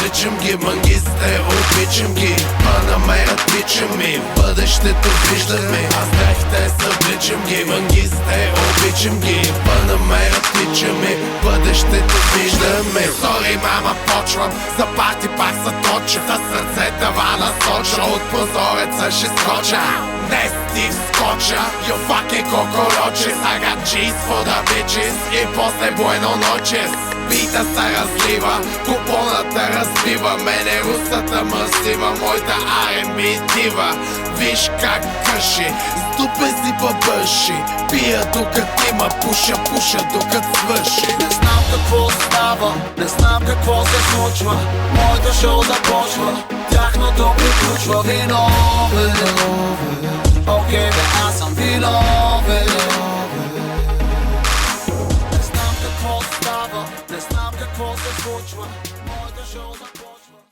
Обичам ги, мангистите, обичам ги. Панамерът пича ми, бъдещето виждаме. Аз дрехите събличам ги, мангистите, обичам ги. Панамерът пича ми, бъдещето виждаме. Сори мама, почвам, за парти пак се точа. С сърце тавана соча, от прозореца ще скоча. Днес ти вскоча, you fucking cockroaches. I got cheese for the bitches и после bueno noches. Бита се разлива, купоната разбива. Мене русата мърсива, моята R&B дива. Виж как къши, с дупе си бъбъши. Пия докато има, пуша докато свърши. Не знам какво става, не знам какво се случва. Моето шоу започва, тяхното приключва. Виновен, окей бе, аз съм виновен. Не знам какво става, не знам какво се случва. Моето шоу започва.